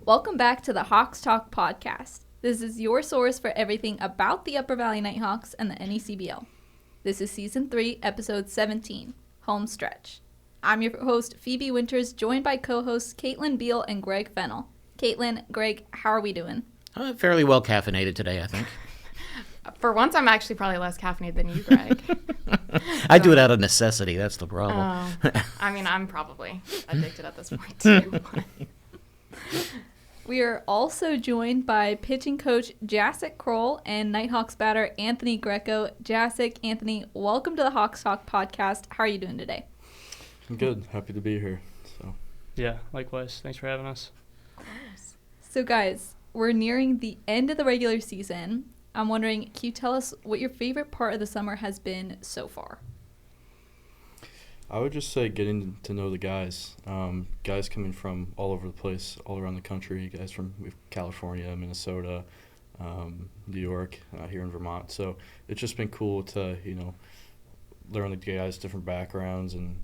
Welcome back to the Hawks Talk podcast. This is your source for everything about the Upper Valley Nighthawks and the NECBL. This is Season 3, Episode 17, Home Stretch. I'm your host, Phoebe Winters, joined by co-hosts Caitlin Beal and Greg Fennell. Caitlin, Greg, how are we doing? Fairly well caffeinated today, I think. For once, I'm actually probably less caffeinated than you, Greg. I do it out of necessity. That's the problem. I mean, I'm probably addicted at this point, too. We are also joined by pitching coach Jacek Krol and Nighthawks batter Anthony Greco. Jacek, Anthony, welcome to the Hawks Talk podcast. How are you doing today? I'm good. Happy to be here. Yeah, likewise. Thanks for having us. Of course. So, guys, we're nearing the end of the regular season. I'm wondering, can you tell us what your favorite part of the summer has been so far? I would just say getting to know the guys. Guys coming from all over the place, all around the country. Guys from California, Minnesota, New York, here in Vermont. So it's just been cool to, learn the guys' different backgrounds and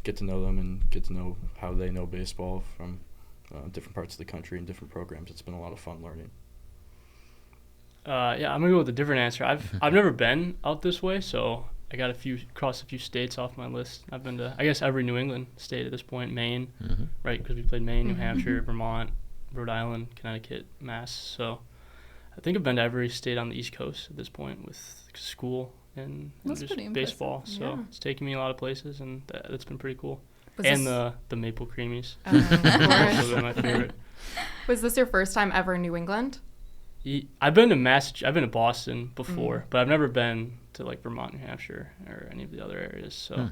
get to know them and get to know how they know baseball from different parts of the country and different programs. It's been a lot of fun learning. Yeah, I'm gonna go with a different answer. I've never been out this way, so I got crossed a few states off my list. I've been to, I guess, every New England state at this point. Maine, right? Because we played Maine, New Hampshire, Vermont, Rhode Island, Connecticut, Mass. So I think I've been to every state on the East Coast at this point with school and just baseball. Yeah. So it's taken me a lot of places, and that's been pretty cool. The maple creamies. Of course. Those are my favorite. Was this your first time ever in New England? I've been to Boston before, but I've never been to like Vermont, New Hampshire, or any of the other areas. So I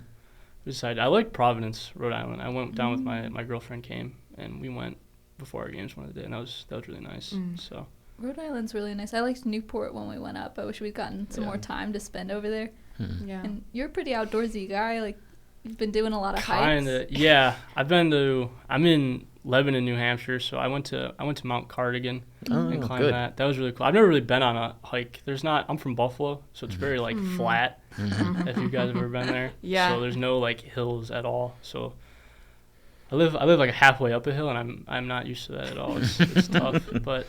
decided I like Providence, Rhode Island. I went down with my girlfriend came, and we went before our games one of the day, and that was really nice. So Rhode Island's really nice. I liked Newport when we went up. I wish we'd gotten some more time to spend over there. Yeah. And you're a pretty outdoorsy guy. Like, you've been doing a lot of hikes. Kinda, yeah. I'm in Lebanon, New Hampshire, so I went to Mount Cardigan and climbed that. That was really cool. I've never really been on a hike. I'm from Buffalo, so it's very flat. If you guys have ever been there, yeah. So there's no hills at all. So I live like halfway up a hill, and I'm not used to that at all. It's tough, but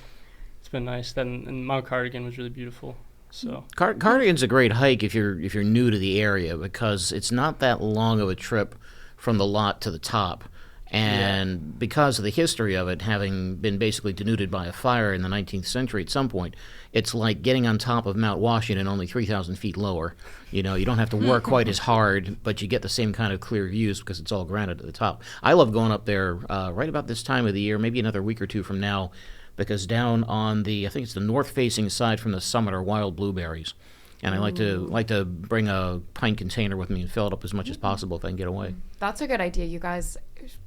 it's been nice. And Mount Cardigan was really beautiful. So Cardigan's a great hike if you're new to the area because it's not that long of a trip from the lot to the top. And because of the history of it, having been basically denuded by a fire in the 19th century at some point, it's like getting on top of Mount Washington only 3,000 feet lower. You don't have to work quite as hard, but you get the same kind of clear views because it's all granite at the top. I love going up there right about this time of the year, maybe another week or two from now, because down on I think it's the north-facing side from the summit are wild blueberries. And I like to bring a pint container with me and fill it up as much as possible if I can get away. That's a good idea, you guys.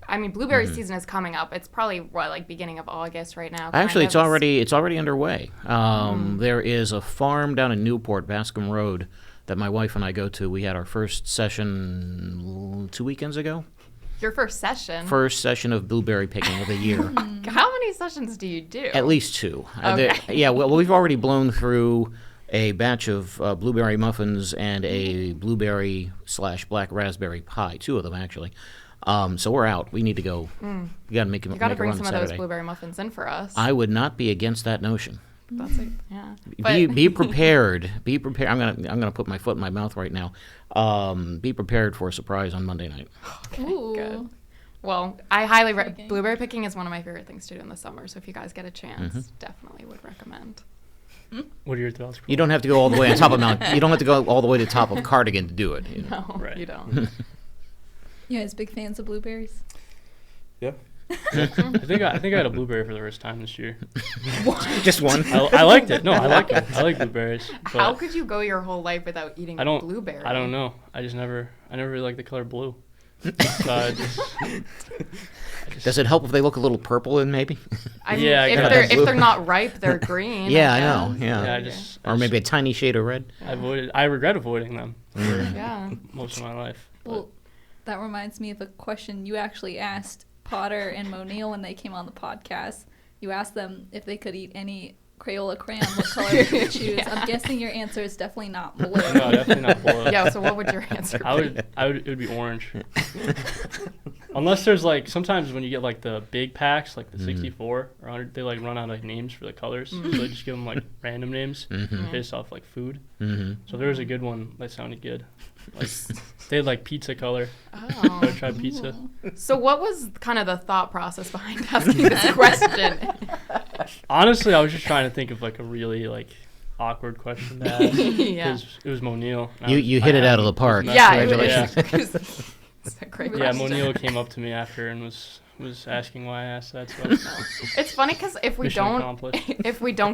I mean, blueberry season is coming up. It's probably beginning of August right now. Actually, it's already underway. There is a farm down in Newport, Bascom Road, that my wife and I go to. We had our first session 2 weekends ago. Your first session? First session of blueberry picking of the year. How many sessions do you do? At least 2. Okay. Well, we've already blown through a batch of blueberry muffins and a blueberry/black raspberry pie, 2 of them actually. So we're out. We need to go. You got to make a run. You got to bring some Saturday. of those blueberry muffins in for us. I would not be against that notion. That's it. Yeah. Be prepared. Be prepared. I'm gonna put my foot in my mouth right now. Be prepared for a surprise on Monday night. Okay, good. Well, I highly blueberry picking is one of my favorite things to do in the summer. So if you guys get a chance, definitely would recommend. What are your thoughts? You don't have to go all the way on top of You don't have to go all the way to the top of Cardigan to do it. No, right. You don't. You guys big fans of blueberries? Yeah. I think I had a blueberry for the first time this year. Just one? I liked it. No, I like it. I like blueberries. How could you go your whole life without eating a blueberry? I don't know. I never really liked the color blue. So Does it help if they look a little purple in maybe? I mean, if they're not ripe, they're green. Yeah, I know. Yeah. Or maybe a tiny shade of red. I regret avoiding them for most of my life. Well, that reminds me of a question you actually asked Potter and Monil when they came on the podcast. You asked them if they could eat any Crayola crayon, what color would you choose? I'm guessing your answer is definitely not blue. No, definitely not blue. Yeah, so what would your answer be? It would be orange. Unless there's like, sometimes when you get like the big packs, like the 64 or 100, they like run out of names for the colors. So they just give them like random names based off like food. So there was a good one that sounded good. Like they had like pizza color. Oh. I tried pizza. So what was kind of the thought process behind asking this question? Honestly, I was just trying to think of like a really like awkward question to ask. Yeah. Because it was Monil. You hit it out of the park. Yeah, Congratulations. It's a great Yeah, question. Monil came up to me after and was asking why I asked that. So It's funny because if we mission don't accomplished.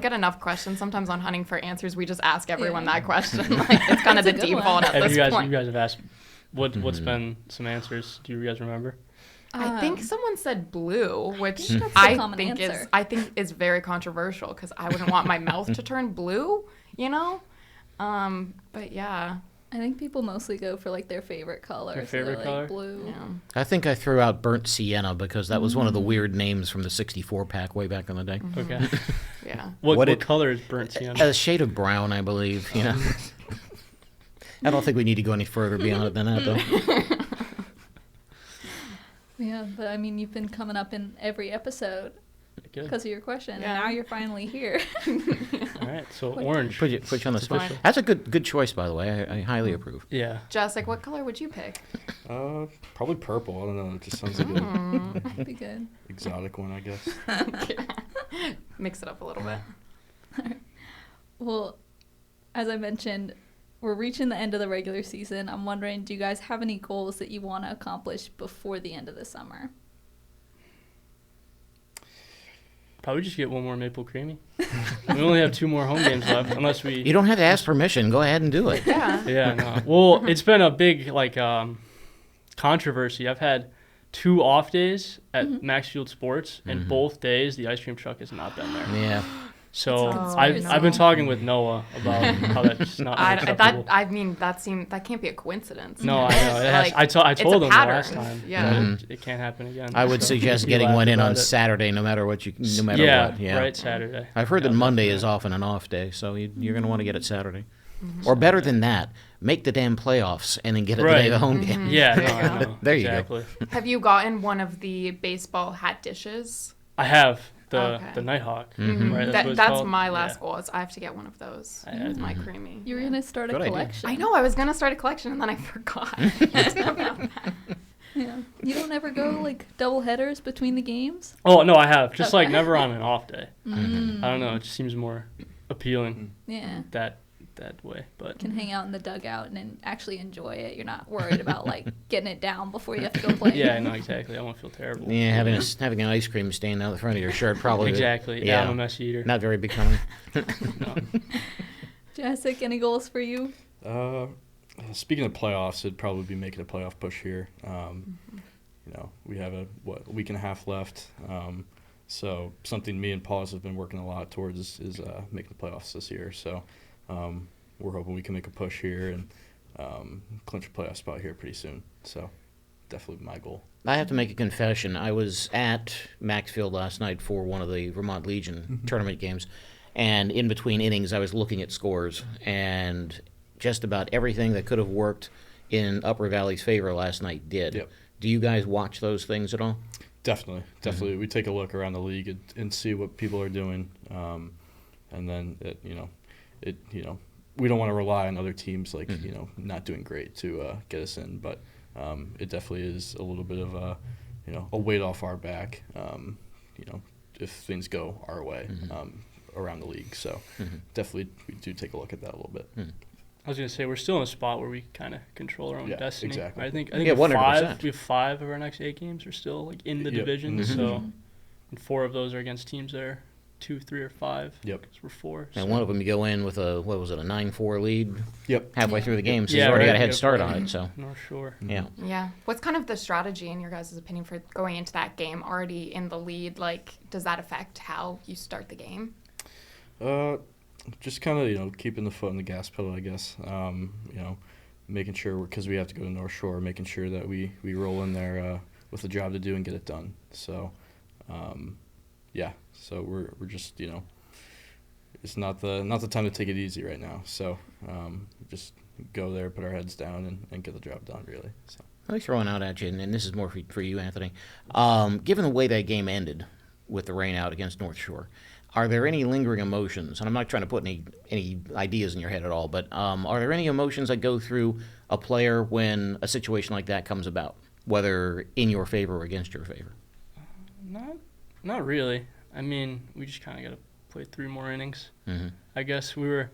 get enough questions, sometimes on Hunting for Answers, we just ask everyone that question. Like it's kind of the That's a good default one. at Have this you guys point. have asked what's been some answers? Do you guys remember? I think someone said blue, which think that's the common answer. I think is very controversial because I wouldn't want my mouth to turn blue, you know. But yeah, I think people mostly go for like their favorite color. Their so they're, favorite like, color? blue. yeah. I think I threw out burnt sienna because that was one of the weird names from the 64 pack way back in the day. Okay. Yeah. What color is burnt sienna? A shade of brown, I believe. You know. I don't think we need to go any further beyond it than that, though. Yeah, but I mean, you've been coming up in every episode Good. because of your question, Yeah. and now you're finally here. All right. So orange. Put you on the spot. Fine. That's a good choice, by the way. I highly approve. Yeah. Jacek, what color would you pick? Probably purple. I don't know. It just sounds like an That'd be good. exotic one, I guess. Mix it up a little bit. Well, as I mentioned, we're reaching the end of the regular season. I'm wondering, do you guys have any goals that you want to accomplish before the end of the summer? Probably just get one more maple creamy. We only have 2 more home games left, unless we. You don't have to ask permission. Go ahead and do it. Yeah. Yeah. No. Well, it's been a big like controversy. I've had 2 off days at Maxfield Sports, and both days the ice cream truck has not been there. Yeah. So It's a I've conspiracy. been talking with Noah about how that's not acceptable. That can't be a coincidence. No, I know. It has, Like, I it's a told him the pattern. last time. Yeah. that it can't happen again. I would So suggest he getting laughed one in about on it. Saturday, no matter what. Yeah, Yeah. right, Saturday. I've heard that Yeah, Monday yeah. is often an off day, so you're going to want to get it Saturday. Or better than that, make the damn playoffs and then get it the day of the home game. Yeah, no, I know. There you go. exactly. Have you gotten one of the baseball hat dishes? I have the Okay. Nighthawk, Mm-hmm. right? That's, what it's that's with my last goal. Is I have to get one of those. I had- My creamy. You were Yeah. going to start Good a idea. collection. I know. I was gonna start a collection and then I forgot. Yeah. You don't ever go like double headers between the games? Oh no, I have. Just like Okay. never on an off day. Mm. I don't know. It just seems more appealing Yeah. that way. But Can hang out in the dugout and then actually enjoy it. You're not worried about like getting it down before you have to go play. yeah, I know exactly. I won't feel terrible. Yeah, having an ice cream stain down the front of your shirt probably. Exactly. Yeah, I'm a messy eater. Not very becoming. No. Jacek, any goals for you? Speaking of playoffs, it'd probably be making a playoff push here. We have a week and a half left. So something me and Paws have been working a lot towards is making the playoffs this year. So we're hoping we can make a push here and clinch a playoff spot here pretty soon. So definitely my goal. I have to make a confession. I was at Maxfield last night for one of the Vermont Legion tournament games, and in between innings, I was looking at scores, and just about everything that could have worked in Upper Valley's favor last night did. Yep. Do you guys watch those things at all? Definitely. We take a look around the league and see what people are doing, and then we don't want to rely on other teams not doing great to get us in, but it definitely is a little bit of a weight off our back, if things go our way around the league. So definitely we do take a look at that a little bit. I was gonna say we're still in a spot where we kind of control our own Yeah, destiny. exactly. I think Yeah, 100%. we have 5 of our next 8 games are still like in the Yep. division. Mhm. So, and 4 of those are against teams that are 2, 3, or 5. Yep. Because we're 4. And so. one of them you go in with a 9-4 lead Yep. halfway through the game, so Yeah, you've already right. got a head Yep. start on it. So North Shore. yeah. Yeah. What's kind of the strategy, in your guys' opinion, for going into that game already in the lead? Like, does that affect how you start the game? Just kind of, keeping the foot on the gas pedal, I guess. Making sure, because we have to go to North Shore, making sure that we roll in there with a job to do and get it done. So, so we're just, it's not the time to take it easy right now. So just go there, put our heads down, and get the job done, really. So. Let me throw one out at you, and this is more for you, Anthony. Given the way that game ended with the rain out against North Shore, are there any lingering emotions? And I'm not trying to put any ideas in your head at all, but are there any emotions that go through a player when a situation like that comes about, whether in your favor or against your favor? Not really. I mean, we just kind of got to play 3 more innings. Mm-hmm. I guess the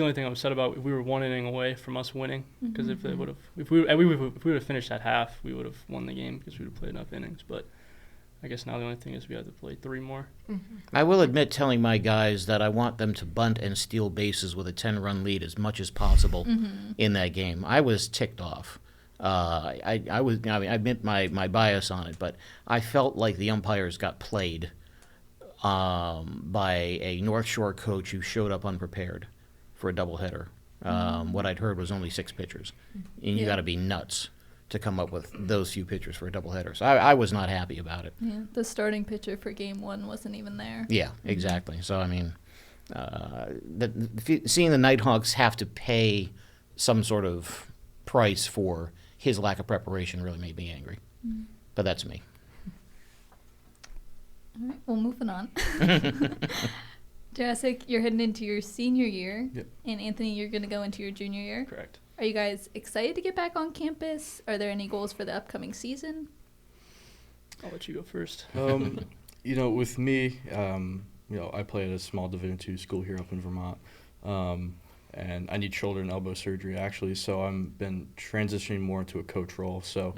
only thing I'm upset about, if we were 1 inning away from us winning, because if we would have finished that half, we would have won the game because we would have played enough innings. But I guess now the only thing is we have to play 3 more. Mm-hmm. I will admit, telling my guys that I want them to bunt and steal bases with a 10-run lead as much as possible in that game. I was ticked off. I admit my bias on it, but I felt like the umpires got played by a North Shore coach who showed up unprepared for a doubleheader. What I'd heard was only 6 pitchers, and you got to be nuts to come up with those few pitchers for a doubleheader. So I was not happy about it. Yeah, the starting pitcher for Game 1 wasn't even there. Yeah, exactly. So I mean, seeing the Nighthawks have to pay some sort of price for his lack of preparation really made me angry. But that's me. All right, well, moving on. Jacek, you're heading into your senior year, Yep. and Anthony, you're going to go into your junior year. Correct. Are you guys excited to get back on campus? Are there any goals for the upcoming season? I'll let you go first. With me, I play at a small Division II school here up in Vermont, and I need shoulder and elbow surgery actually. So I've been transitioning more into a coach role. So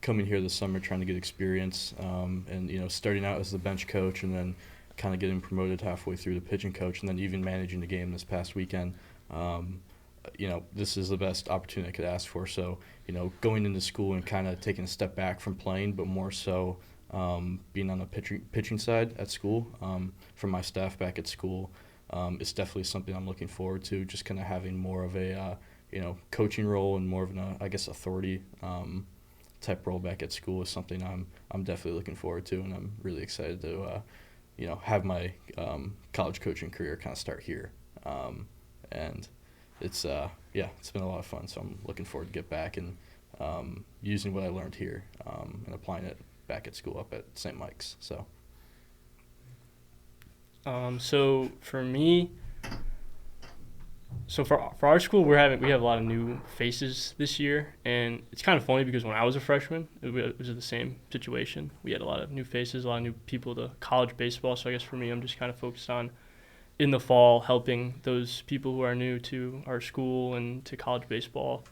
coming here this summer, trying to get experience, and starting out as the bench coach, and then kind of getting promoted halfway through to pitching coach, and then even managing the game this past weekend. This is the best opportunity I could ask for. So, going into school and kind of taking a step back from playing, but more so being on the pitching side at school, from my staff back at school, it's definitely something I'm looking forward to. Just kind of having more of a, coaching role and more of an, authority type role back at school is something I'm definitely looking forward to, and I'm really excited to, have my college coaching career kind of start here. And it's been a lot of fun, so I'm looking forward to get back and using what I learned here and applying it back at school up at St. Mike's. So for me, for our school, we have a lot of new faces this year, and it's kind of funny because when I was a freshman, it was the same situation. We had a lot of new faces, a lot of new people to college baseball. So I guess for me, I'm just kind of focused on in the fall helping those people who are new to our school and to college baseball,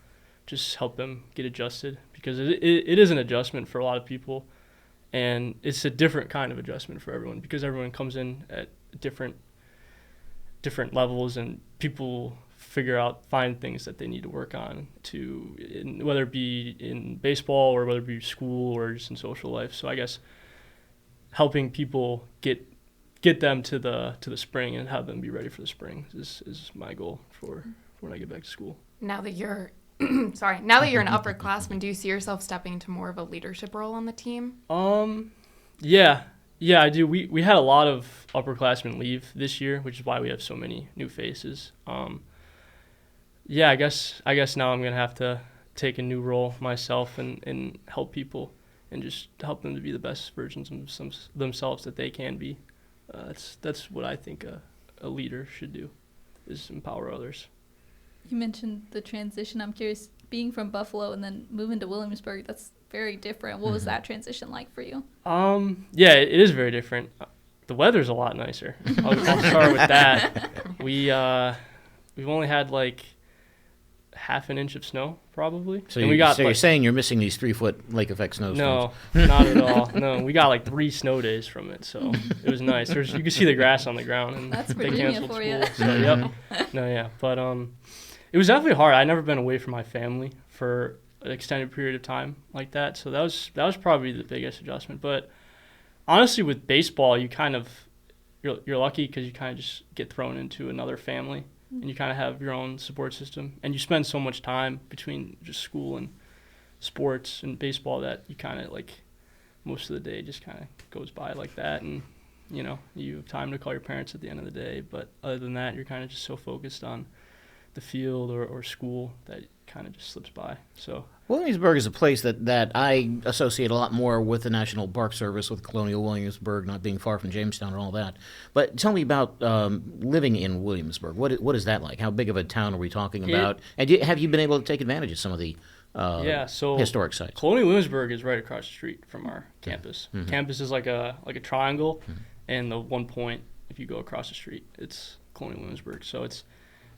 just help them get adjusted, because it is an adjustment for a lot of people, and it's a different kind of adjustment for everyone because everyone comes in at different levels, and people find things that they need to work on whether it be in baseball or whether it be school or just in social life. So I guess helping people get them to the spring and have them be ready for the spring is my goal for when I get back to school. Now that you're an upperclassman, do you see yourself stepping into more of a leadership role on the team? Yeah, I do. We had a lot of upperclassmen leave this year, which is why we have so many new faces. I guess now I'm gonna have to take a new role myself and help people and just help them to be the best versions of themselves that they can be. That's what I think a leader should do, is empower others. You mentioned the transition. I'm curious, being from Buffalo and then moving to Williamsburg, that's very different. What was that transition like for you? It is very different. The weather's a lot nicer. I'll start with that. We've only had like half an inch of snow probably. So you're saying you're missing these 3-foot lake effect snowstorms? No, not at all. No, we got like 3 snow days from it, so it was nice. You could see the grass on the ground, and that's they Virginia canceled for school. you. So but it was definitely hard. I'd never been away from my family for an extended period of time like that, so that was probably the biggest adjustment. But honestly, with baseball, you're lucky because you kind of just get thrown into another family. And you kind of have your own support system, and you spend so much time between just school and sports and baseball that you kind of like most of the day just kind of goes by like that, and you have time to call your parents at the end of the day. But other than that, you're kind of just so focused on the field or school that it kind of just slips by. So Williamsburg is a place that I associate a lot more with the National Park Service, with Colonial Williamsburg not being far from Jamestown and all that. But tell me about living in Williamsburg. What is that like? How big of a town are we talking about? And have you been able to take advantage of some of the so historic sites? Colonial Williamsburg is right across the street from our campus. Mm-hmm. Campus is like a triangle, and the one point, if you go across the street, it's Colonial Williamsburg. So it's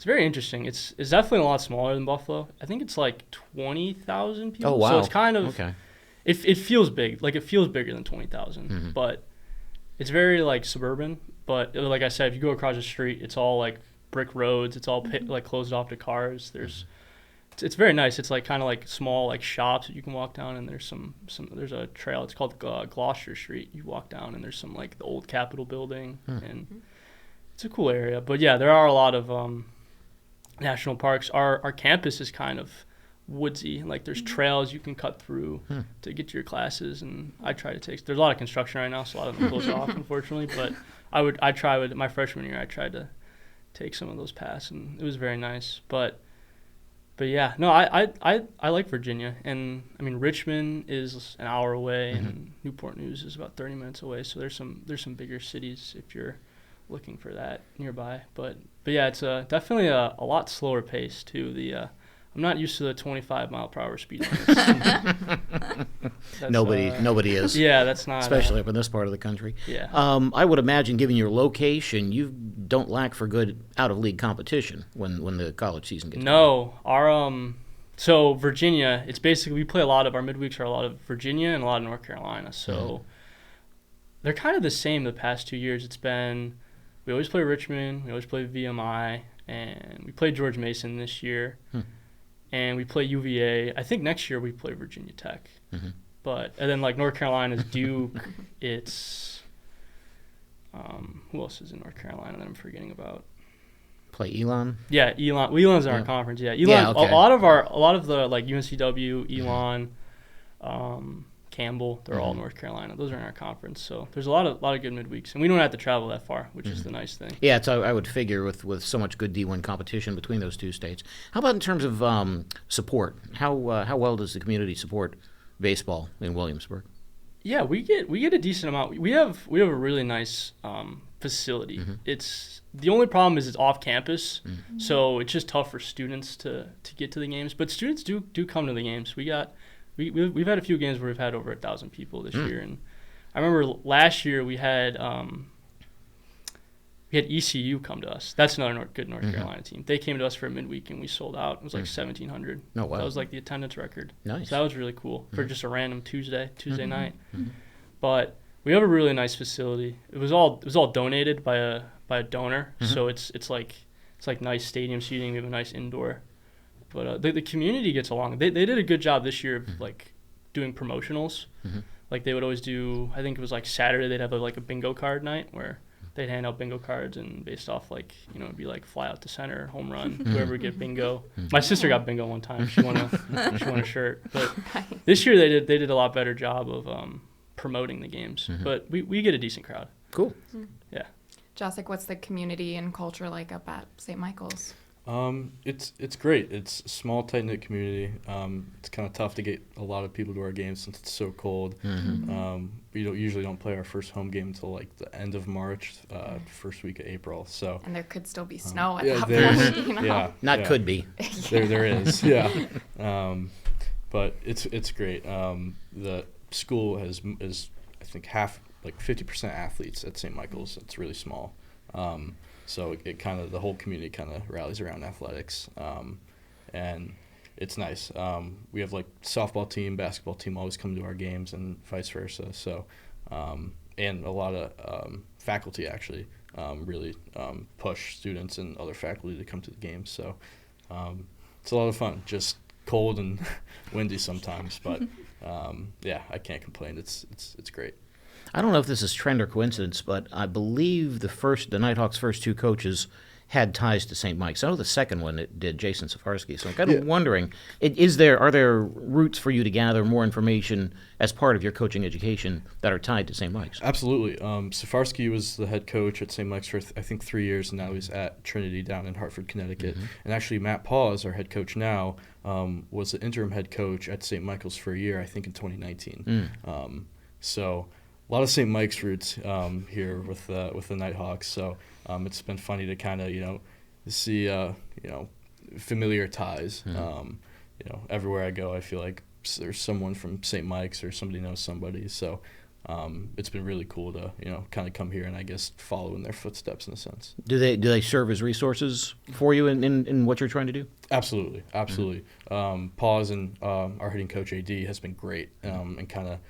very interesting. It's definitely a lot smaller than Buffalo. I think it's like 20,000 people. Oh, wow. So it's kind of okay. It feels big. Like, it feels bigger than 20,000, but it's very like suburban. But like I said, if you go across the street, it's all like brick roads. It's all like closed off to cars. It's very nice. It's like kind of like small like shops that you can walk down, and there's there's a trail. It's called Gloucester Street. You walk down, and there's some like the old Capitol building, and it's a cool area. But yeah, there are a lot of national parks. Our campus is kind of woodsy. Like, there's trails you can cut through to get to your classes, and I try to take. There's a lot of construction right now, so a lot of them closed off, unfortunately. But I try with my freshman year. I tried to take some of those paths, and it was very nice. But yeah, no, I like Virginia, and I mean, Richmond is an hour away, and Newport News is about 30 minutes away. So there's some bigger cities if you're looking for that nearby. But yeah, it's definitely a lot slower pace too. I'm not used to the 25-mile-per-hour speed limits. Nobody is. Yeah, that's not. Especially up in this part of the country. Yeah. I would imagine, given your location, you don't lack for good out-of-league competition when the college season gets No, our so Virginia, it's basically, we play a lot of our midweeks are a lot of Virginia and a lot of North Carolina. So they're kind of the same the past 2 years. It's been, we always play Richmond, we always play VMI, and we played George Mason this year. And we play UVA. I think next year we play Virginia Tech. And then like North Carolina's Duke. It's who else is in North Carolina that I'm forgetting about? Play Elon. Yeah, Elon. Well, Elon's in our conference. Yeah, Elon. Yeah, okay. A lot of the like UNCW, Elon, Campbell. They're all North Carolina. Those are in our conference. So there's a lot of good midweeks, and we don't have to travel that far, which is the nice thing. Yeah, I would figure with so much good D1 competition between those two states. How about in terms of support? How well does the community support baseball in Williamsburg? Yeah, we get a decent amount. We have a really nice facility. It's the only problem is it's off campus, so it's just tough for students to get to the games. But students do come to the games. We've had a few games where we've had over 1,000 people this year, and I remember last year we had ECU come to us. That's another good North Carolina team. They came to us for a midweek, and we sold out. It was like 1,700. Oh, wow. That was like the attendance record. Nice. So that was really cool for just a random Tuesday night. But we have a really nice facility. It was all donated by a donor, so it's like nice stadium seating. We have a nice indoor. But the community gets along. They did a good job this year of like doing promotionals. Like, they would always do, I think it was like Saturday, they'd have a bingo card night where they'd hand out bingo cards, and based off like, it'd be like fly out to center, home run, whoever would get bingo. My sister got bingo one time. She won a shirt. But this year they did a lot better job of promoting the games. But we get a decent crowd. Cool. Yeah. Jacek, what's the community and culture like up at St. Michael's? It's great. It's a small, tight-knit community. It's kind of tough to get a lot of people to our games since it's so cold. We usually don't play our first home game until like the end of March, first week of April. So, and there could still be snow at that point. Yeah, could be. There is. Yeah. But it's great. The school is I think 50% athletes at St. Michael's. It's really small. So it kind of, the whole community kind of rallies around athletics, and it's nice. We have like softball team, basketball team always come to our games, and vice versa. So, and a lot of faculty actually really push students and other faculty to come to the games. So it's a lot of fun. Just cold and windy sometimes, but yeah, I can't complain. It's great. I don't know if this is trend or coincidence, but I believe the Nighthawks' first two coaches had ties to St. Mike's. I know the second one it did, Jason Safarski. So I'm kind of wondering, are there routes for you to gather more information as part of your coaching education that are tied to St. Mike's? Absolutely. Safarski was the head coach at St. Mike's for I think 3 years, and now he's at Trinity down in Hartford, Connecticut. And actually, Matt Paws, our head coach now, was the interim head coach at St. Michael's for a year, I think in 2019. So a lot of St. Mike's roots here with the Nighthawks. So it's been funny to kind of see familiar ties. Everywhere I go, I feel like there's someone from St. Mike's or somebody knows somebody. So it's been really cool to kind of come here and I guess follow in their footsteps in a sense. Do they serve as resources for you in what you're trying to do? Absolutely. Paws and our hitting coach AD has been great and kind of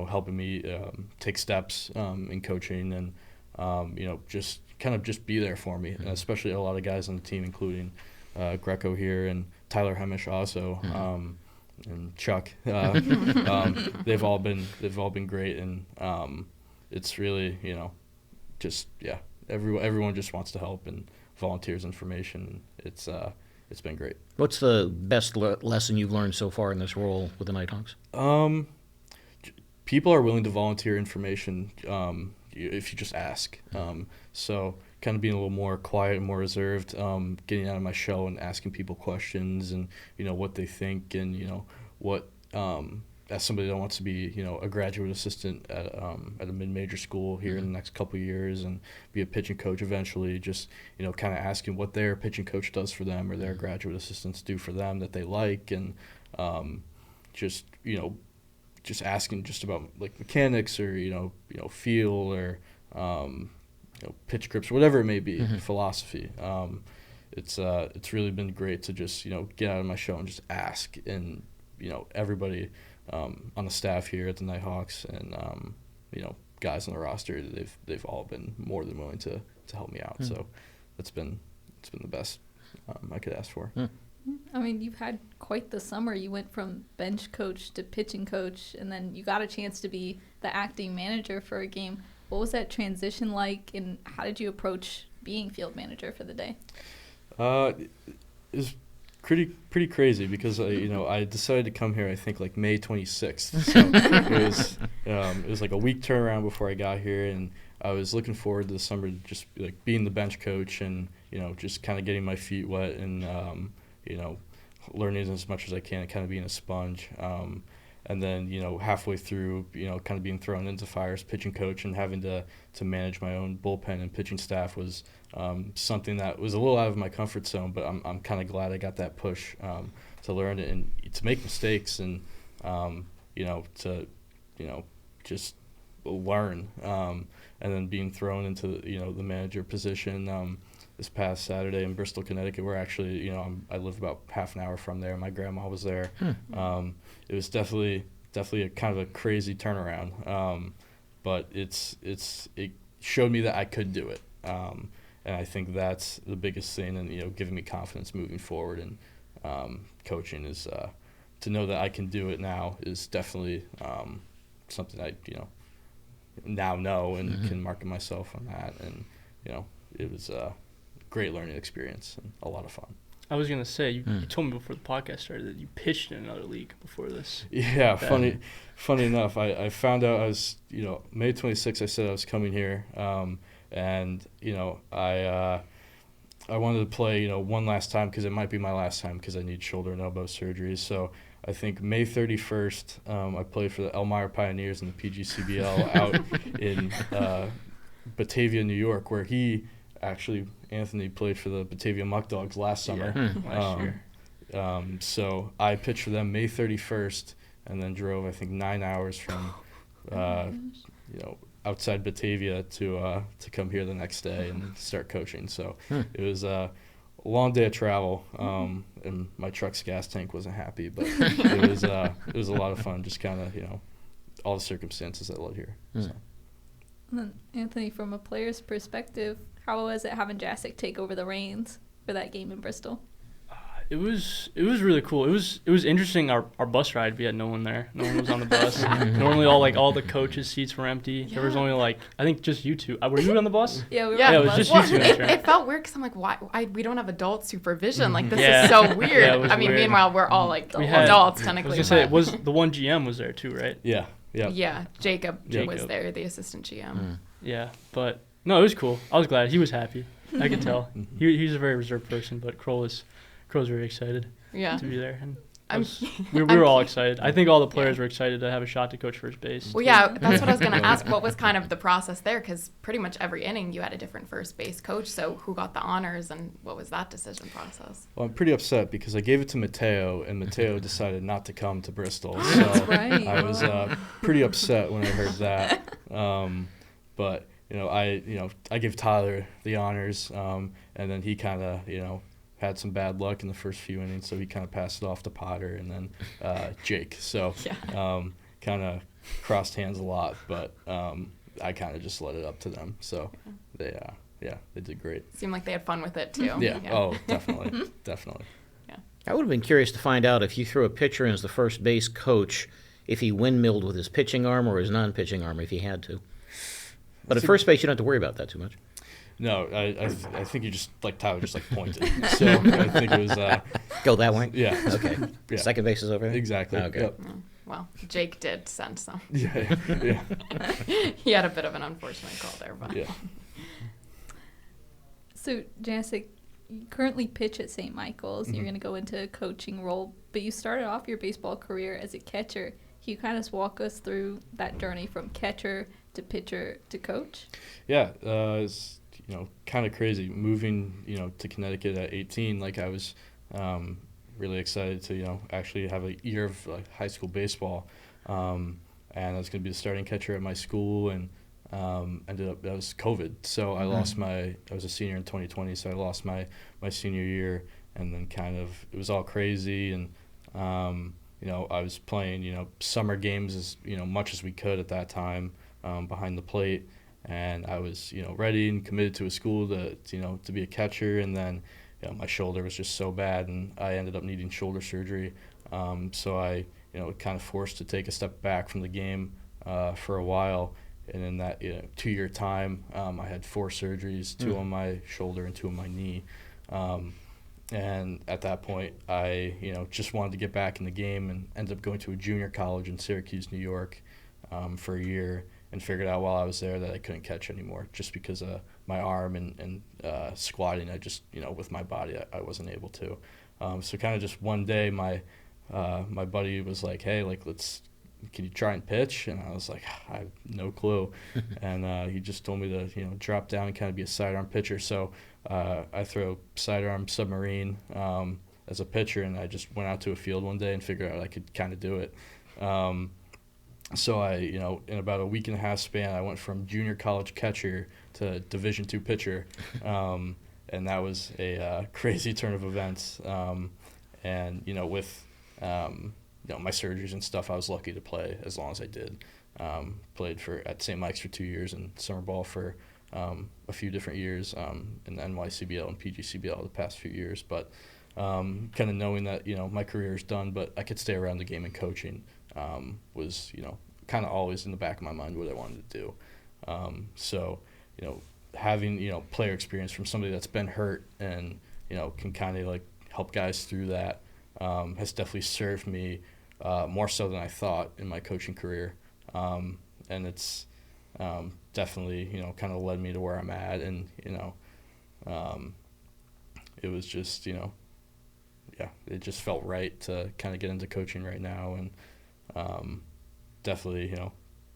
helping me take steps in coaching and just be there for me, and especially a lot of guys on the team, including Greco here and Tyler Hemish also, and Chuck. They've all been great, and it's really everyone just wants to help and volunteers information. It's been great. What's the best lesson you've learned so far in this role with the Nighthawks? People are willing to volunteer information if you just ask. So kind of being a little more quiet and more reserved, getting out of my shell and asking people questions and what they think and what as somebody that wants to be a graduate assistant at a mid-major school here in the next couple of years and be a pitching coach eventually, just kind of asking what their pitching coach does for them or their graduate assistants do for them that they like, and just asking just about like mechanics or feel or pitch grips, whatever it may be, philosophy. It's really been great to just get out of my shell and just ask, and everybody on the staff here at the Nighthawks and guys on the roster, they've all been more than willing to help me out. So it's been the best I could ask for. I mean, you've had quite the summer. You went from bench coach to pitching coach, and then you got a chance to be the acting manager for a game. What was that transition like, and how did you approach being field manager for the day? It was pretty crazy because I decided to come here I think like May 26th. So it was like a week turnaround before I got here, and I was looking forward to the summer to just like being the bench coach and just kind of getting my feet wet and learning as much as I can and kind of being a sponge. And then, halfway through, kind of being thrown into fire as pitching coach and having to manage my own bullpen and pitching staff was something that was a little out of my comfort zone, but I'm kind of glad I got that push to learn it and to make mistakes and, to, just learn. And then being thrown into, the manager position this past Saturday in Bristol, Connecticut, where actually, I live about half an hour from there. My grandma was there. It was definitely a kind of a crazy turnaround, but it showed me that I could do it, and I think that's the biggest thing, and giving me confidence moving forward. And coaching is to know that I can do it now is definitely something I now know and can market myself on that, and it was a great learning experience and a lot of fun. I was going to say, you told me before the podcast started that you pitched in another league before this. Yeah, funny enough. I found out I was, May 26th, I said I was coming here. And, I wanted to play, one last time because it might be my last time because I need shoulder and elbow surgeries. So I think May 31st, I played for the Elmira Pioneers in the PGCBL out in Batavia, New York, where Anthony played for the Batavia Muck Dogs last summer. Last year. So I pitched for them May 31st and then drove, I think, 9 hours from, outside Batavia to come here the next day and start coaching. So it was a long day of travel, and my truck's gas tank wasn't happy, but it was a lot of fun, just kind of, all the circumstances that led here. So. And then, Anthony, from a player's perspective, how was it having Jacek take over the reins for that game in Bristol? It was really cool. It was interesting. Our bus ride, we had no one there. No one was on the bus. Normally all the coaches' seats were empty. Yeah. There was only I think just you two. Were you on the bus? Yeah, we were. Yeah, it was just you two. It felt weird because I'm like, why? We don't have adult supervision. Like, this Yeah. is so weird. Yeah, it was I mean, weird. meanwhile, we're all like We had- adults I technically. was gonna say, but- was the one GM was there too, right? Yeah. Yeah, Jacob was Jacob. there, the assistant GM. Yeah, but no, it was cool. I was glad. He was happy. I could tell. He's a very reserved person, but Krol's very excited Yeah. to be there, and I'm- we were all excited. I think all the players were excited to have a shot to coach first base. Well, yeah, that's what I was going to ask. What was kind of the process there? Because pretty much every inning you had a different first base coach. So who got the honors and what was that decision process? Well, I'm pretty upset because I gave it to Mateo, and Mateo decided not to come to Bristol. So right. I was pretty upset when I heard that. But I gave Tyler the honors, and then he kind of had some bad luck in the first few innings, so he kind of passed it off to Potter and then Jake. So kind of crossed hands a lot, but I kind of just let it up to them. So they did great. Seemed like they had fun with it too. Yeah. Oh, definitely. I would have been curious to find out if you threw a pitcher in as the first base coach, if he windmilled with his pitching arm or his non-pitching arm, if he had to. But at first base, you don't have to worry about that too much. No, I think you just Tyler just pointed. So I think it was Go that way? yeah. Okay. Yeah. Second base is over there? Exactly. Okay. Yep. Well, Jake did send some. Yeah. He had a bit of an unfortunate call there, but Yeah. So, Jacek, you currently pitch at St. Michael's. You're going to go into a coaching role, but you started off your baseball career as a catcher. Can you kind of walk us through that journey from catcher to pitcher to coach? Yeah. It's kind of crazy moving to Connecticut at 18. I was really excited to actually have a year of high school baseball, and I was going to be the starting catcher at my school, and ended up that was COVID, so I lost I was a senior in 2020, so I lost my senior year, and then kind of it was all crazy, and I was playing summer games as much as we could at that time behind the plate, and I was ready and committed to a school to be a catcher, and then my shoulder was just so bad, and I ended up needing shoulder surgery, so I kind of forced to take a step back from the game for a while. And in that 2-year time, I had 4 surgeries, 2 on my shoulder and 2 on my knee. And at that point, I just wanted to get back in the game, and ended up going to a junior college in Syracuse, New York, for a year, and figured out while I was there that I couldn't catch anymore just because of my arm and squatting. I just with my body I wasn't able to. So kind of just one day my buddy was like, hey, can you try and pitch? And I was like, I have no clue. And he just told me to, drop down and kind of be a sidearm pitcher. So I throw sidearm submarine as a pitcher, and I just went out to a field one day and figured out I could kind of do it. So I, in about a week and a half span, I went from junior college catcher to Division II pitcher. And that was a crazy turn of events. And, with my surgeries and stuff, I was lucky to play as long as I did. Played at St. Mike's for 2 years and summer ball for a few different years in the NYCBL and PGCBL the past few years. But kind of knowing that, my career is done, but I could stay around the game and coaching was, kind of always in the back of my mind what I wanted to do. So, having, player experience from somebody that's been hurt and, can kind of help guys through that has definitely served me more so than I thought in my coaching career. And it's definitely, kind of led me to where I'm at. And, it was just, it just felt right to kind of get into coaching right now. And definitely,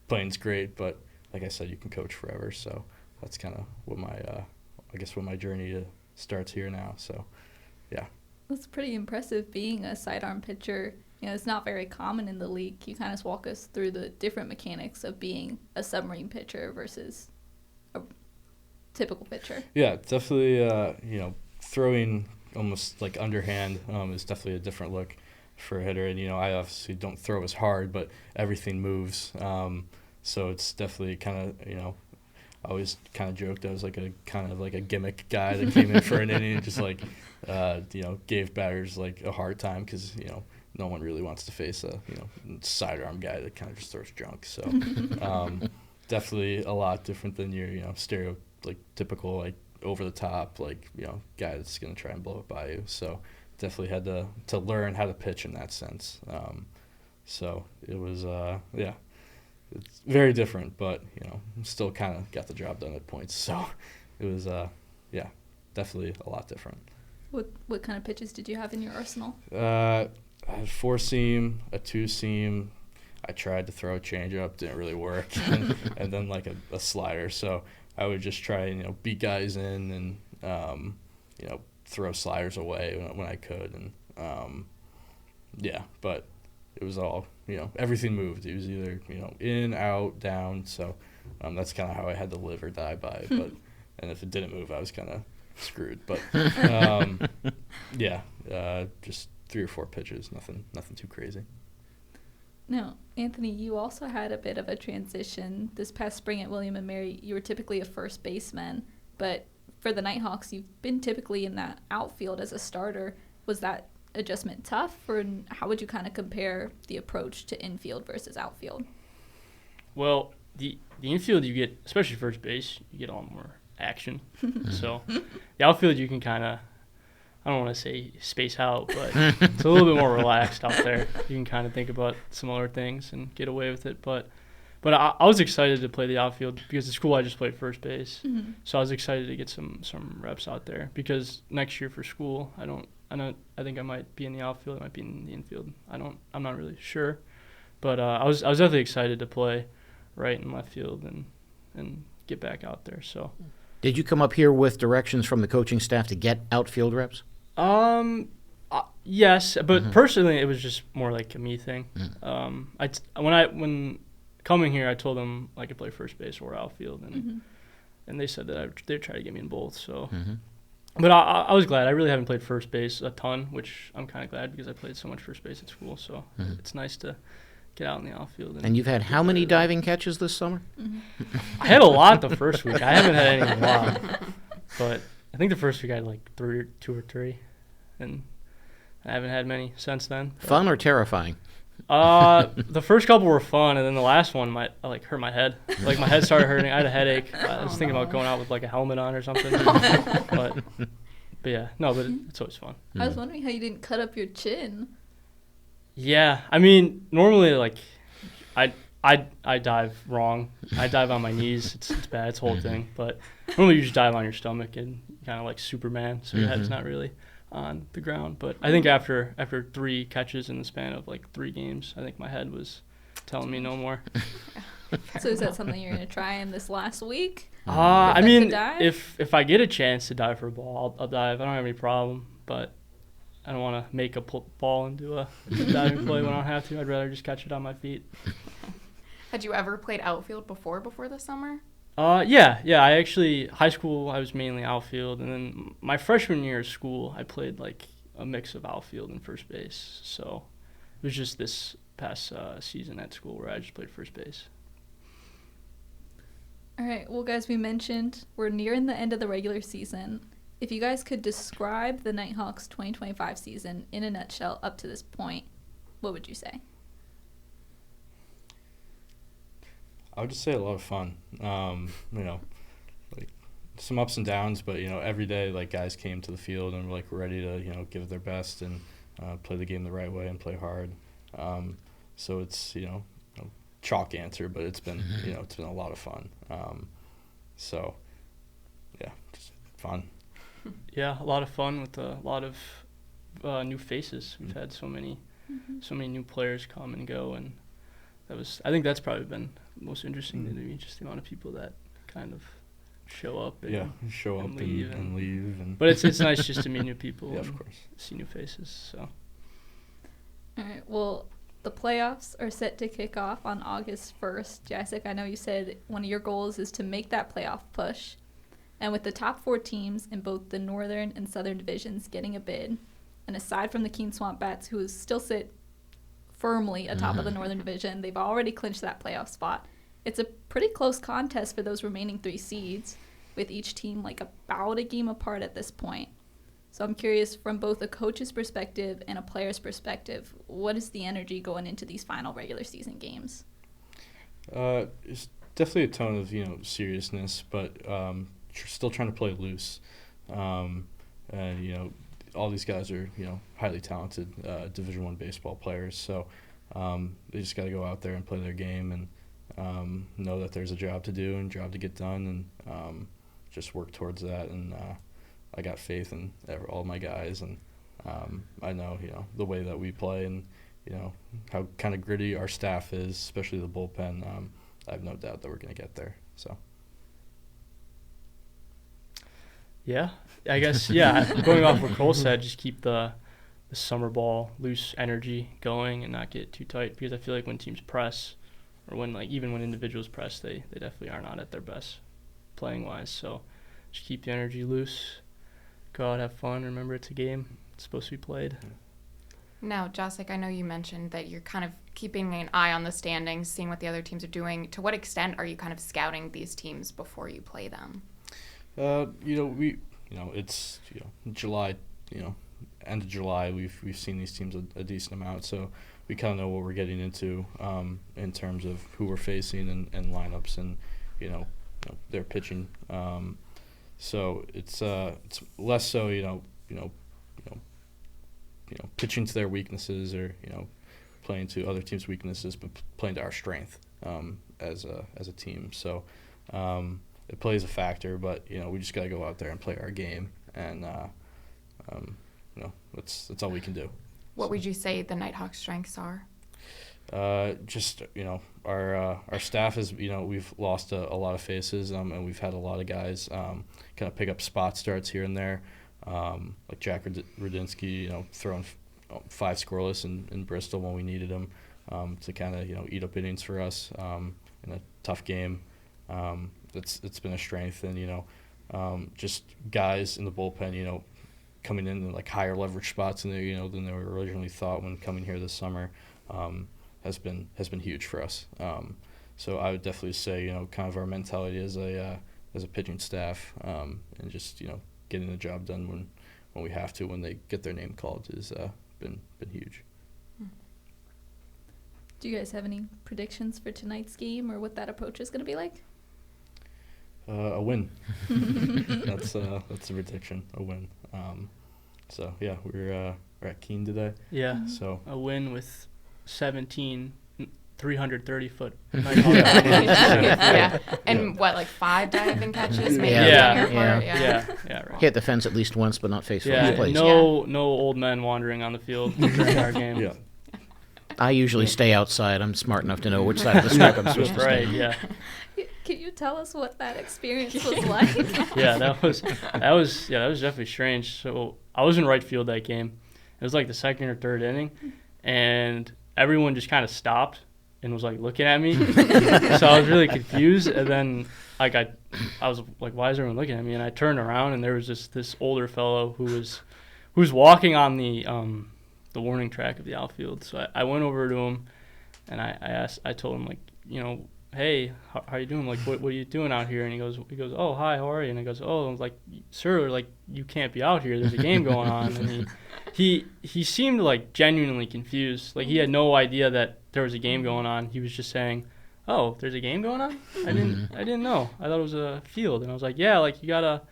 playing's great, but like I said, you can coach forever. So that's kind of what my journey starts here now. So, yeah. That's pretty impressive being a sidearm pitcher. It's not very common in the league. Can you kind of walk us through the different mechanics of being a submarine pitcher versus a typical pitcher? Yeah, definitely, throwing almost underhand is definitely a different look for a hitter. And, I obviously don't throw as hard, but everything moves. So it's definitely kind of, I always kind of joked I was like a kind of like a gimmick guy that came in for an inning and just like, gave batters like a hard time because, no one really wants to face a, sidearm guy that kind of just throws junk. So definitely a lot different than your, typical, like over the top, like, guy that's going to try and blow it by you. So definitely had to learn how to pitch in that sense. So it was, it's very different, but, still kind of got the job done at points. So it was, definitely a lot different. What kind of pitches did you have in your arsenal? I had 4-seam, a 2-seam. I tried to throw a changeup, didn't really work, and then like a slider. So I would just try and beat guys in and throw sliders away when I could, and but it was all everything moved. It was either in, out, down. So that's kind of how I had to live or die by. But and if it didn't move, I was kind of screwed. But just 3 or 4 pitches, nothing too crazy. Now, Anthony, you also had a bit of a transition this past spring at William & Mary. You were typically a first baseman, but for the Nighthawks, you've been typically in that outfield as a starter. Was that adjustment tough, or how would you kind of compare the approach to infield versus outfield? Well, the infield you get, especially first base, you get a lot more action. So the outfield you can kind of, I don't want to say space out, but it's a little bit more relaxed out there. You can kind of think about some other things and get away with it. But I was excited to play the outfield because at school I just played first base. Mm-hmm. So I was excited to get some reps out there because next year for school, I think I might be in the outfield, I might be in the infield. I'm not really sure. But I was definitely excited to play right in left field and get back out there. So did you come up here with directions from the coaching staff to get outfield reps? Yes, but personally, it was just more like a me thing. When coming here, I told them I could play first base or outfield, and they said that they'd try to get me in both. So, but I was glad. I really haven't played first base a ton, which I'm kind of glad because I played so much first base at school. So it's nice to get out in the outfield. And you've had how many diving catches this summer? I had a lot the first week. I haven't had any in a while, but I think the first week I had like 2 or 3, and I haven't had many since then. Fun or terrifying? The first couple were fun, and then the last one hurt my head. Like my head started hurting. I had a headache. I was thinking about going out with like a helmet on or something. but yeah, no, but it's always fun. I was wondering how you didn't cut up your chin. Yeah, I mean, normally like I dive wrong. I dive on my knees. It's bad. It's a whole thing. But normally you just dive on your stomach and kind of like Superman, so your head's not really on the ground. But I think after 3 catches in the span of like 3 games, I think my head was telling me no more. So is that something you're going to try in this last week? I mean, if I get a chance to dive for a ball, I'll dive. I don't have any problem, but I don't want to make a ball into a diving play when I don't have to. I'd rather just catch it on my feet. Had you ever played outfield before this summer? Yeah. I actually, high school, I was mainly outfield. And then my freshman year of school, I played like a mix of outfield and first base. So it was just this past season at school where I just played first base. All right. Well, guys, we mentioned we're nearing the end of the regular season. If you guys could describe the Nighthawks 2025 season in a nutshell up to this point, what would you say? I would just say a lot of fun. Like some ups and downs, but every day like guys came to the field and were like ready to give it their best and play the game the right way and play hard. So it's chalk answer, but it's been it's been a lot of fun. So yeah, just fun. Yeah, a lot of fun with a lot of new faces. We've had so many new players come and go, and I think that's probably been most interesting to me, just the amount of people that kind of show up and leave. But it's nice just to meet new people of course. See new faces. So. All right. Well, the playoffs are set to kick off on August 1st. Jacek, I know you said one of your goals is to make that playoff push. And with the top 4 teams in both the Northern and Southern divisions getting a bid, and aside from the Keene Swamp Bats, who still sit firmly atop of the Northern Division, they've already clinched that playoff spot. It's a pretty close contest for those remaining 3 seeds, with each team like about a game apart at this point. So I'm curious, from both a coach's perspective and a player's perspective, what is the energy going into these final regular season games? It's definitely a tone of seriousness, but still trying to play loose. And all these guys are highly talented Division I baseball players, so they just got to go out there and play their game and know that there's a job to do and job to get done, and just work towards that. And I got faith in all my guys, and I know the way that we play and how kind of gritty our staff is, especially the bullpen. I have no doubt that we're going to get there. So. Yeah, I guess, going off what Krol said, just keep the summer ball loose energy going and not get too tight, because I feel like when teams press, or even when individuals press, they definitely are not at their best playing-wise. So just keep the energy loose, go out, have fun, remember it's a game. It's supposed to be played. Now, Jacek, I know you mentioned that you're kind of keeping an eye on the standings, seeing what the other teams are doing. To what extent are you kind of scouting these teams before you play them? It's July, end of July. We've seen these teams a decent amount, so we kind of know what we're getting into in terms of who we're facing and lineups and their pitching. So it's less so pitching to their weaknesses or playing to other teams' weaknesses, but playing to our strength as a team. So. It plays a factor, but we just got to go out there and play our game, and that's all we can do. What would you say the Nighthawks' strengths are? Our staff is we've lost a lot of faces, and we've had a lot of guys kind of pick up spot starts here and there, like Jack Rudinsky, throwing 5 scoreless in Bristol when we needed him to kind of eat up innings for us in a tough game. It's been a strength, and just guys in the bullpen, coming in like higher leverage spots than they were originally thought when coming here this summer, has been huge for us. So I would definitely say kind of our mentality as a pitching staff, and just getting the job done when we have to, when they get their name called, has been huge. Do you guys have any predictions for tonight's game, or what that approach is going to be like? A win. That's the prediction. A win. So yeah, we're at Keene today. Yeah. So a win with 17 330-foot. Yeah. And what, like 5 diving catches maybe on your part? Yeah, right. Hit the fence at least once, but not face first place. No old men wandering on the field during our game. Yeah. I usually stay outside. I'm smart enough to know which side of the stripe I'm supposed to stay. Right, yeah. Can you tell us what that experience was like? That was definitely strange. So I was in right field that game. It was like the second or third inning, and everyone just kind of stopped and was like looking at me. So I was really confused, and then I was like, why is everyone looking at me? And I turned around, and there was just this older fellow who was walking on the warning track of the outfield. So I went over to him, and I told him, like, hey, how are you doing? Like, what are you doing out here? And he goes, oh, hi, how are you? And I goes, oh, I was like, sir, like, you can't be out here. There's a game going on. And he seemed like genuinely confused. Like, he had no idea that there was a game going on. He was just saying, oh, there's a game going on? I didn't know. I thought it was a field. And I was like, yeah, like, you gotta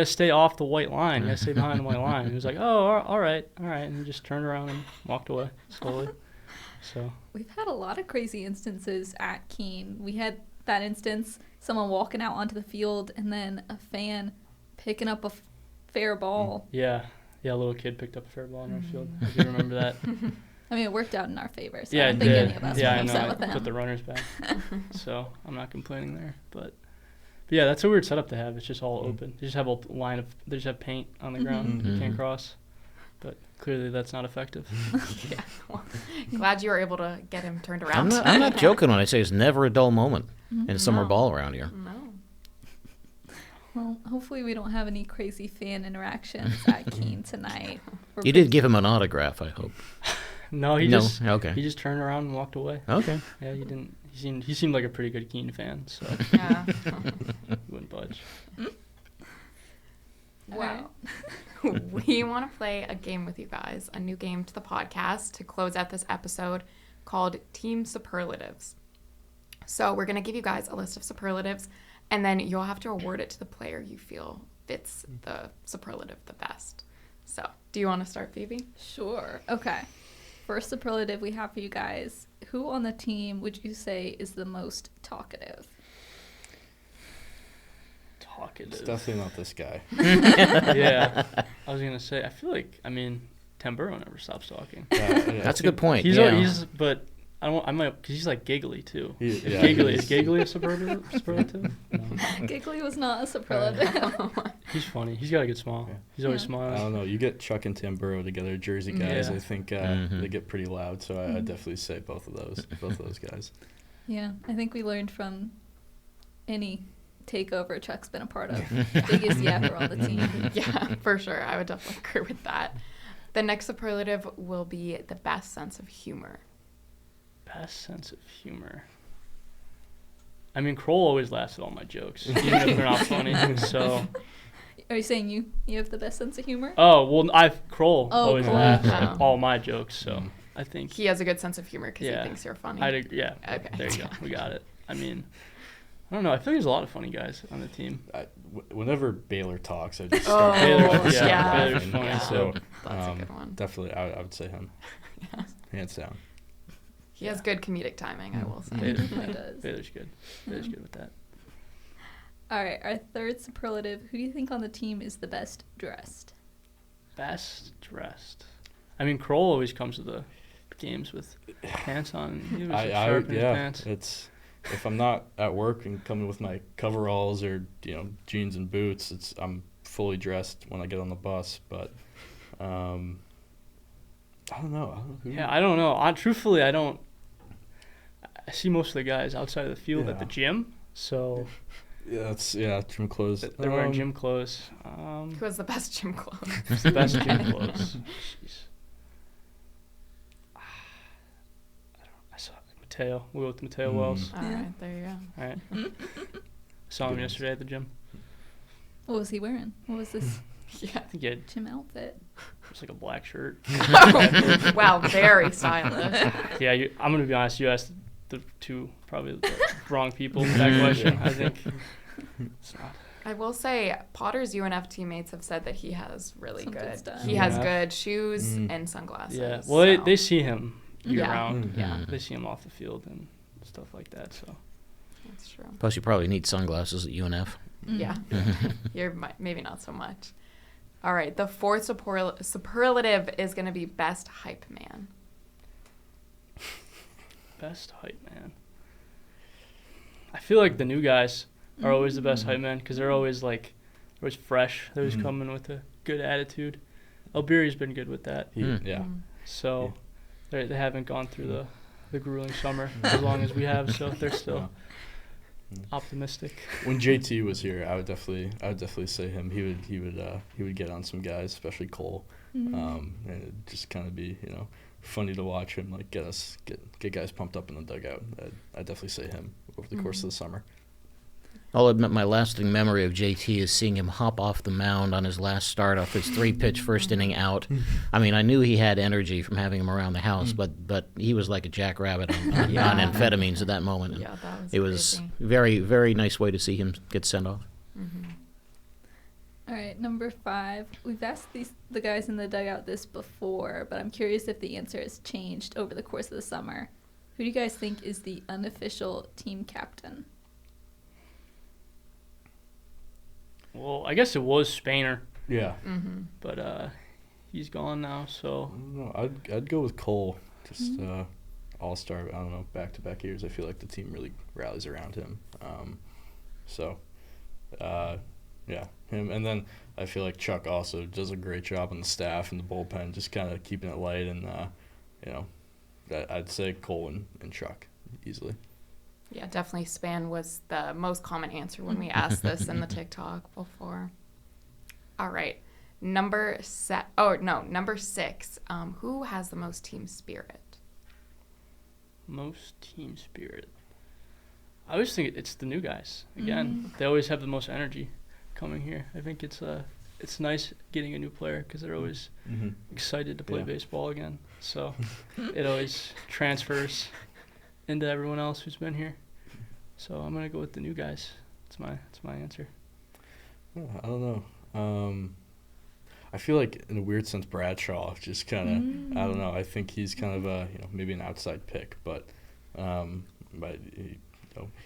stay off the white line. You gotta stay behind the white line. And he was like, oh, all right. And he just turned around and walked away slowly. So we've had a lot of crazy instances at Keene. We had that instance, someone walking out onto the field, and then a fan picking up a fair ball. Yeah, a little kid picked up a fair ball in our field. I do remember that. I mean, it worked out in our favor, so yeah, I don't think any of us were upset with I them. put the runners back, so I'm not complaining there. But yeah, that's a weird setup to have. It's just all open. They just have they just have paint on the ground. You can't cross. But clearly that's not effective. Yeah. Well, glad you were able to get him turned around. I'm not joking when I say it's never a dull moment in summer ball around here. No. Well, hopefully we don't have any crazy fan interactions at Keene tonight. You did give him an autograph, I hope. No, he just turned around and walked away. Okay. Yeah, he didn't he seemed like a pretty good Keene fan, so Yeah. he wouldn't budge. Wow. We want to play a game with you guys, a new game to the podcast to close out this episode called Team Superlatives. So we're going to give you guys a list of superlatives, and then you'll have to award it to the player you feel fits the superlative the best. So, do you want to start, Phoebe? Sure. Okay. First superlative we have for you guys. Who on the team would you say is the most talkative? Talkative. It's definitely not this guy. Yeah. I was gonna say. I feel like Tim Burrow never stops talking. That's a good point. But I might because he's like giggly too. Is Yeah, giggly a superlative? No. Giggly was not a superlative. He's funny. He's got a good smile. Yeah. He's always Yeah. smiling. I don't know. You get Chuck and Tim Burrow together, Jersey guys. Yeah. I think they get pretty loud. So I'd definitely say both of those guys. Yeah, I think we learned from any takeover Chuck's been a part of. Biggest yapper on the team. Yeah, for sure. I would definitely agree with that. The next superlative will be the best sense of humor. Best sense of humor. Krol always laughs at all my jokes, even if they're not funny. So. Are you saying you have the best sense of humor? Oh well, Krol always Krol. laughs Oh. at all my jokes. So I think He has a good sense of humor because Yeah. he thinks you're funny. I'd agree. Yeah. Okay. There you go. We got it. I don't know. I feel like there's a lot of funny guys on the team. Whenever Baylor talks, I just Oh, start Baylor's yeah. funny. Yeah. So That's a good one. definitely, I would say him, hands down. He has good comedic timing, I will say. Baylor- He does. Baylor's good. Baylor's good with that. All right, our third superlative. Who do you think on the team is the best dressed? Best dressed. Krol always comes to the games with pants on. He was sharp in his pants. It's if I'm not at work and coming with my coveralls or jeans and boots, I'm fully dressed when I get on the bus. But I don't know. Who. Yeah, I don't know. Truthfully, I don't. I see most of the guys outside of the field at the gym, so Yeah, gym clothes. they're wearing gym clothes. Who has the best gym clothes? What's the best gym clothes? Jeez. I saw Mateo. We went with Mateo Wells. All right, there you go. All right. Saw him yesterday at the gym. What was he wearing? What was this Yeah. I think he had gym outfit? just like a black shirt. Wow, very stylish. Yeah, I'm gonna be honest. You asked the probably the wrong people with that question. I think it's not. I will say, Potter's UNF teammates have said that he has really Some good good. stuff. He has Yeah. good shoes and sunglasses. Yeah. Well, so. they see him year Yeah. round. Yeah. They see him off the field and stuff like that. So. That's true. Plus, you probably need sunglasses at UNF. Yeah. You're maybe not so much. All right. The fourth superlative is going to be best hype man. Best hype man. I feel like the new guys are always the best hype man because they're always always fresh. They're always coming with a good attitude. Alberi's been good with that. Yeah. So they haven't gone through the grueling summer as long as we have. So they're still optimistic. When JT was here, I would definitely say him. He would get on some guys, especially Cole, and it'd just kind of be funny to watch him get guys pumped up in the dugout. I'd definitely say him over the course of the summer. I'll admit my lasting memory of JT is seeing him hop off the mound on his last start off his 3-pitch first inning out. I knew he had energy from having him around the house, but he was like a jackrabbit on amphetamines at that moment. And Yeah, that was it was crazy. very, very nice way to see him get sent off. All right, number 5. We've asked the guys in the dugout this before, but I'm curious if the answer has changed over the course of the summer. Who do you guys think is the unofficial team captain? Well, I guess it was Spainer, Yeah. but he's gone now. So I don't know. I'd go with Cole. Just all-star. I don't know. Back-to-back years. I feel like the team really rallies around him. Yeah, him. And then I feel like Chuck also does a great job on the staff and the bullpen, just kind of keeping it light. And I'd say Cole and Chuck easily. Yeah, definitely Span was the most common answer when we asked this in the TikTok before. All right. Number 6. Who has the most team spirit? most team spirit. I always think it's the new guys. Again, they always have the most energy coming here. I think it's nice getting a new player because they're always excited to play baseball again. So it always transfers into everyone else who's been here. So I'm gonna go with the new guys. It's my answer. I don't know. I feel like in a weird sense Bradshaw just kind of I don't know. I think he's kind of a maybe an outside pick, but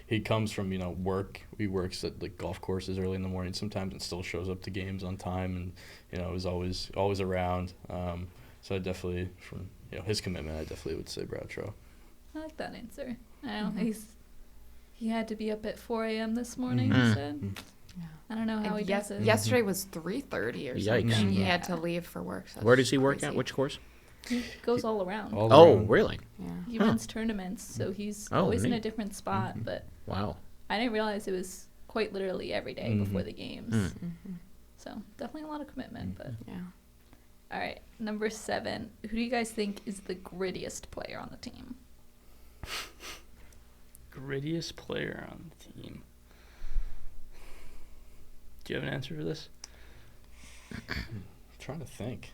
he comes from work. He works at like golf courses early in the morning sometimes and still shows up to games on time and is always around. So I definitely from his commitment I definitely would say Bradshaw. I like that answer. I know he had to be up at 4 a.m. this morning. He said. Yeah. I don't know how he does it. Yesterday was 3:30 or something. Yikes. He had to leave for work. So Where does he work crazy. at? Which course? He goes all around. Really? Yeah. He runs tournaments, so he's always in a different spot. But wow, I didn't realize it was quite literally every day before the games. So definitely a lot of commitment. But yeah. All right, number 7. Who do you guys think is the grittiest player on the team? Grittiest player on the team. Do you have an answer for this? I'm trying to think.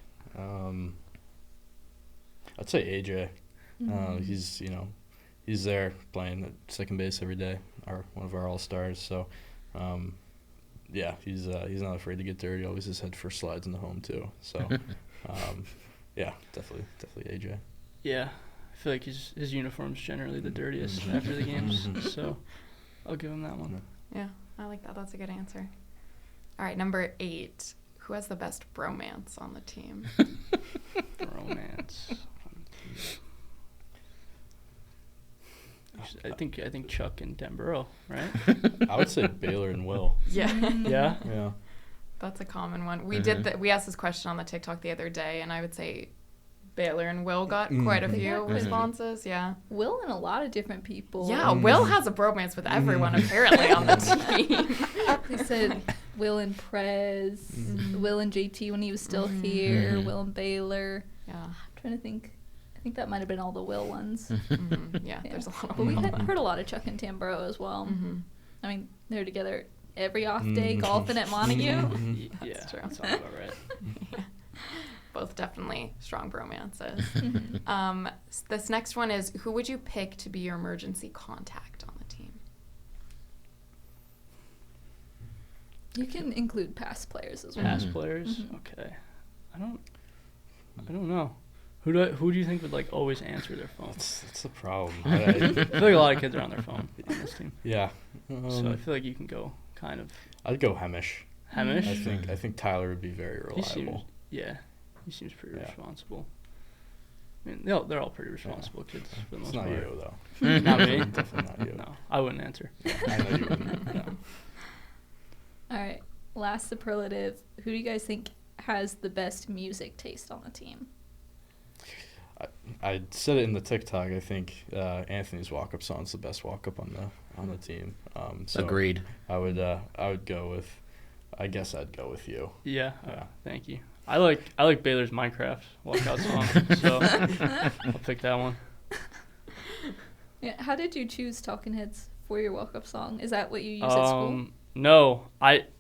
I'd say AJ. He's there playing at second base every day. One of our all-stars. So, he's not afraid to get dirty. Always his head first slides in the home too. So, definitely AJ. Yeah, I feel like his uniform's generally the dirtiest after the games. So, I'll give him that one. Yeah, I like that. That's a good answer. All right, number 8. Who has the best bromance on the team? Bromance. I think Chuck and Denborough, right? I would say Baylor and Will. Yeah. Yeah? Yeah. That's a common one. We we asked this question on the TikTok the other day, and I would say Baylor and Will got quite a few responses. Yeah. Will and a lot of different people. Yeah, Will has a bromance with everyone apparently on the team. They said Will and Prez, Will and JT when he was still here, Will and Baylor. Yeah. I'm trying to think. I think that might have been all the Will ones. Yeah, there's a lot of But we Will. had heard a lot of Chuck and Tambro as well. I mean, they're together every off day golfing at Montague. Yeah, true. that sounds about right. Yeah. Both definitely strong bromances. This next one is, who would you pick to be your emergency contact on the team? You can include past players as well. Past players? Okay. I don't know. Who do you think would like always answer their phone? That's the problem. I feel like a lot of kids are on their phone on this team. Yeah. So I feel like you can go kind of. I'd go Hemish. Hemish? I think Tyler would be very reliable. He seems pretty responsible. I mean, they're all pretty responsible kids for the most It's not part. you though. Not me. Definitely not you. No, I wouldn't answer. Yeah, I know you wouldn't. No. All right. Last superlative. Who do you guys think has the best music taste on the team? I said it in the TikTok. I think Anthony's walk-up song is the best walk-up on the team. So agreed. I would go with. I guess I'd go with you. Yeah. Thank you. I like Baylor's Minecraft walkout song, so I'll pick that one. Yeah. How did you choose Talking Heads for your walk-up song? Is that what you use at school? No.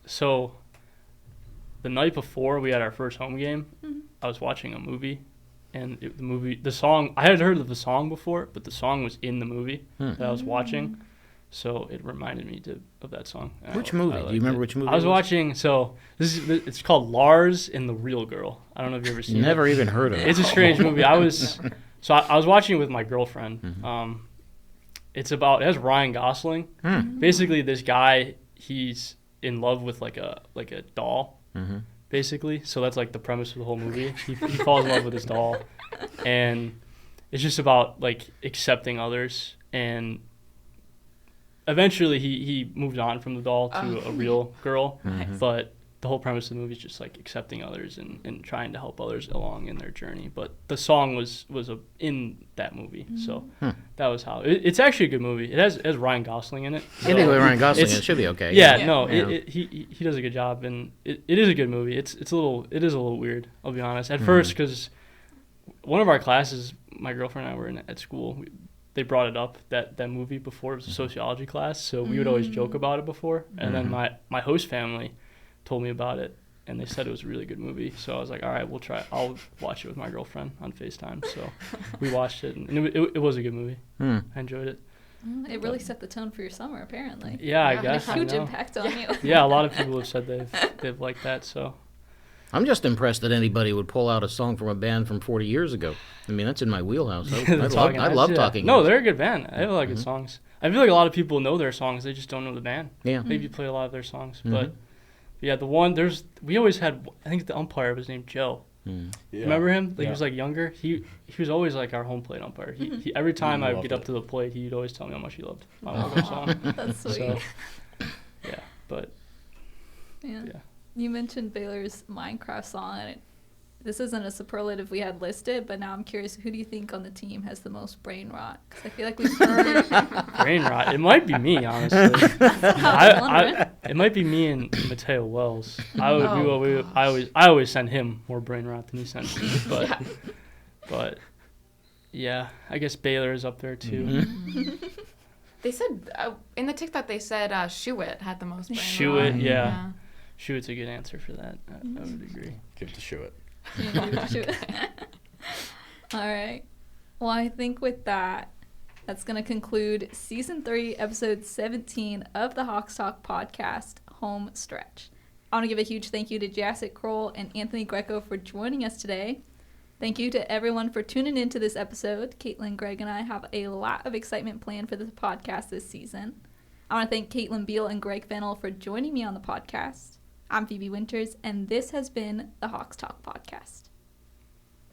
So the night before we had our first home game, I was watching a movie, and the song, I had heard of the song before, but the song was in the movie that I was watching, so it reminded me of that song. Which movie? Do you remember which movie? I was watching. So it's called Lars and the Real Girl. I don't know if you've ever seen it. Never even heard of it. It's a strange movie. I was watching it with my girlfriend. It has Ryan Gosling. Basically, this guy, he's in love with like a doll. Basically, so that's like the premise of the whole movie. He falls in love with his doll, and it's just about like accepting others, and eventually he moved on from the doll to a real girl. But the whole premise of the movie is just like accepting others and trying to help others along in their journey. But the song was in that movie, so that was how. It's actually a good movie. It has Ryan Gosling in it. So Anything with Ryan Gosling, it should be okay. Yeah. He does a good job, and it is a good movie. It is a little weird, I'll be honest. At first, because one of our classes, my girlfriend and I were in at school. they brought it up, that movie, before. It was a sociology class, so we would always joke about it before. And then my host family told me about it, and they said it was a really good movie. So I was like, all right, I'll watch it with my girlfriend on FaceTime. So we watched it, and it was a good movie. I enjoyed it. It really set the tone for your summer, apparently. Yeah, I guess. Had a huge impact on you. Yeah, a lot of people have said they've liked that. So I'm just impressed that anybody would pull out a song from a band from 40 years ago. I mean, that's in my wheelhouse. I love Talking No, Heads. they're a good band. They have a lot of good songs. I feel like a lot of people know their songs. They just don't know the band. Yeah. Maybe play a lot of their songs. But yeah, we always had, I think the umpire was named Joe. Yeah. Remember him? He was like younger. He was always like our home plate umpire. He every time I would get up to the plate, he'd always tell me how much he loved my welcome song. That's sweet. So, yeah, but yeah. You mentioned Baylor's Minecraft song, and this isn't a superlative we had listed, but now I'm curious, who do you think on the team has the most brain rot? Because I feel like we've heard brain rot. It might be me, honestly. It might be me and Mateo Wells. I always send him more brain rot than he sends me. But yeah, I guess Baylor is up there too. They said in the TikTok they said Shuit had the most brain rot. Shuit, yeah. Shuit's a good answer for that. I would agree. Give it to Shuit. All right. Well, I think with that, that's going to conclude Season 3, Episode 17 of the Hawks Talk podcast, Home Stretch. I want to give a huge thank you to Jacek, Krol, and Anthony Greco for joining us today. Thank you to everyone for tuning into this episode. Caitlin, Greg, and I have a lot of excitement planned for this podcast this season. I want to thank Caitlin, Beal, and Greg Fennell for joining me on the podcast. I'm Phoebe Winters, and this has been the Hawks Talk podcast.